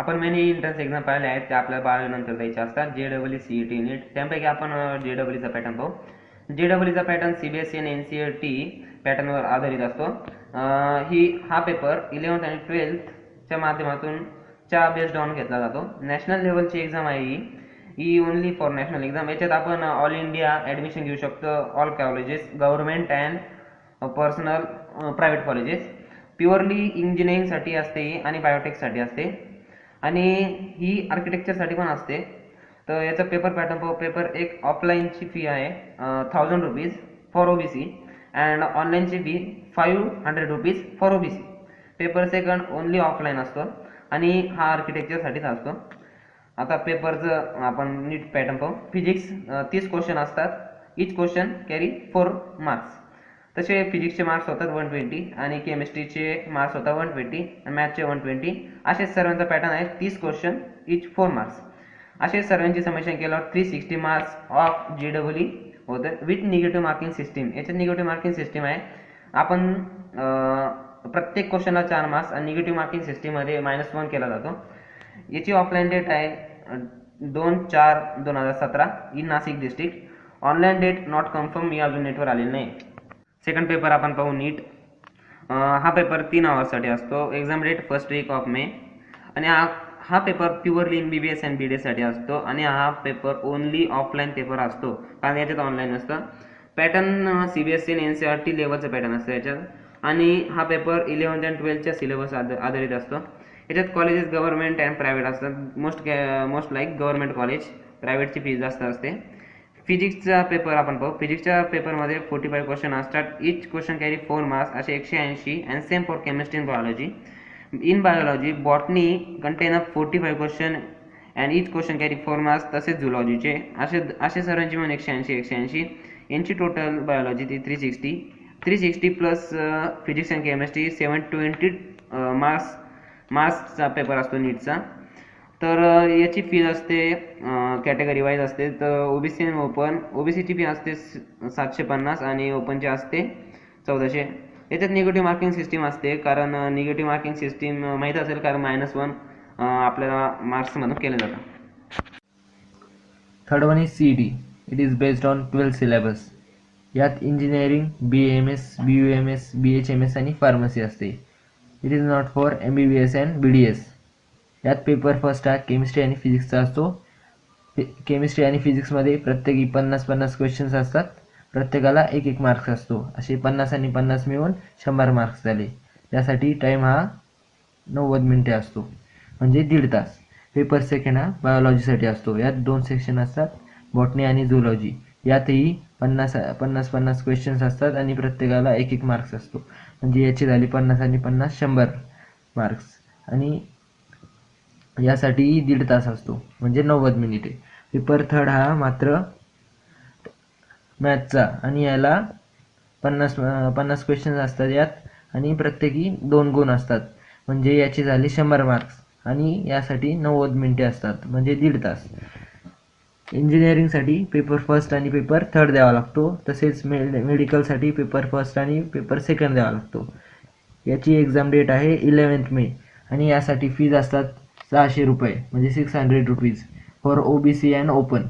आपण many entrance exam पाहिले आहेत, त्या आपल्या 12 नंतर द्यायचे असतात. JEE, CET, नीट. त्यापैकी आपण JEEचा पॅटर्न पाहू. JEEचा पॅटर्न CBSE आणि NCERT पॅटर्नवर आधारित असतो. हा पेपर 11th आणि 12th च्या माध्यमातून बेस्ड ऑन घेतला जातो. नॅशनल लेवलची एक्झाम आहे ही ओनली फॉर नॅशनल एक्झाम. याच्यात आपण ऑल इंडिया ॲडमिशन घेऊ शकतो. All colleges, government and personal private colleges. Purely इंजिनिअरिंगसाठी असते आणि बायोटेकसाठी असते, आणि ही आर्किटेक्चरसाठी पण असते. तर याचा पेपर पॅटर्न पाहू. पेपर एक ऑफलाईनची फी आहे 1000 रुपीज फॉर OBC अँड ऑनलाईनची fee 500 rupees for OBC. Paper second only offline असतो आणि हा आर्किटेक्चरसाठीच असतो. आता पेपरचं आपण नीट पॅटर्न पाहू. फिजिक्स 30 क्वेश्चन असतात. Each question carry 4 marks. तसे फिजिक्सचे मार्क्स होतात 120 आणि केमिस्ट्रीचे मार्क्स होतात 120 आणि मॅथचे 120. असेच सर्वांचा पॅटर्न आहे. 30 क्वेश्चन इच 4 मार्क्स. असे सर्वांची समेशन केल्यावर 360 मार्क्स ऑफ JEE होतं विथ निगेटिव्ह मार्किंग सिस्टीम. याच्यात निगेटिव्ह मार्किंग सिस्टीम आहे. आपण प्रत्येक क्वेश्चनला 4 मार्क्स आणि निगेटिव्ह मार्किंग सिस्टीममध्ये -1 केला जातो. याची ऑफलाईन डेट आहे 2/4/2017 in Nashik district. Online date not confirm, मी अजून नेटवर आलेली नाही. सेकंड पेपर आपण पाहू नीट. हा पेपर 3 आवर्ससाठी असतो. Exam date 1st week of May. आणि हा पेपर प्युअरली MBBS आणि BDS साठी असतो आणि हा पेपर ओनली ऑफलाईन पेपर असतो, कारण याच्यात ऑनलाईन असतं. पॅटर्न CBSE आणि NCERT लेवलचं पॅटर्न असतं याच्यात. आणि हा पेपर 11th आणि 12thच्या सिलेबस आधारित असतो. याच्यात कॉलेजेस गव्हर्नमेंट अँड प्रायव्हेट असतात. Most like government college. प्रायव्हेटची फीज जास्त असते. फिजिक्सचा पेपर आपण पाहू. फिजिक्सच्या पेपरमध्ये 45 क्वेश्चन असतात. इच क्वेश्चन कॅरी 4 मार्क्स, असे 180. And same for chemistry and biology. In biology botany content up 45 question and each question carry 4 marks. तसेच झुलॉजीचे असे सर्वांची म्हणून 180. यांची टोटल बायोलॉजी ती 360 प्लस फिजिक्स अँड केमिस्ट्री 720 मार्क्सचा पेपर असतो नीटचा. तर याची फी असते कॅटेगरी वाईज असते. तर OBC आणि ओपन. OBCची फी असते 750 आणि ओपनची असते 1400. याच्यात निगेटिव्ह मार्किंग सिस्टीम असते, कारण निगेटिव्ह मार्किंग सिस्टीम माहीत असेल, कारण -1 आपल्याला मार्क्समधून केलं जातं. Third one is CET. It is based on 12 syllabus. यात इंजिनिअरिंग, BAMS, BUMS, BHMS आणि फार्मसी असते. It is not for MBBS and BDS. यात पेपर फर्स्ट हा केमिस्ट्री आणि फिजिक्सचा असतो. केमिस्ट्री आणि फिजिक्समध्ये प्रत्येकी 50-50 क्वेश्चन्स असतात. प्रत्येकाला 1-1 मार्क्स असतो. असे 50 आणि 50 मिळून 100 मार्क्स झाले. त्यासाठी टाईम हा 90 मिनिटे असतो, म्हणजे 1.5 तास. पेपर सेकंड हा बायोलॉजीसाठी असतो. यात 2 सेक्शन असतात, बॉटनी आणि झुलॉजी. यातही 50 क्वेश्चन्स असतात आणि प्रत्येकाला 1-1 मार्क्स असतो, म्हणजे याची झाली 50 आणि 50 100 मार्क्स. आणि यासाठी 1.5 तास असतो, म्हणजे 90 मिनिटे. पेपर थर्ड हा मात्र मॅथचा, आणि याला 50 क्वेश्चन्स असतात यात, आणि प्रत्येकी 2 गुण असतात, म्हणजे याची झाली 100 मार्क्स. आणि यासाठी 90 मिनिटे असतात, म्हणजे 1.5 तास. इंजिनिअरिंगसाठी पेपर फर्स्ट आणि पेपर थर्ड द्यावा लागतो. तसेच मेडिकलसाठी पेपर फर्स्ट आणि पेपर सेकंड द्यावा लागतो. याची एक्झाम डेट आहे 11th मे. आणि यासाठी फीज असतात 600 रुपये, म्हणजे 600 rupees for OBC and open.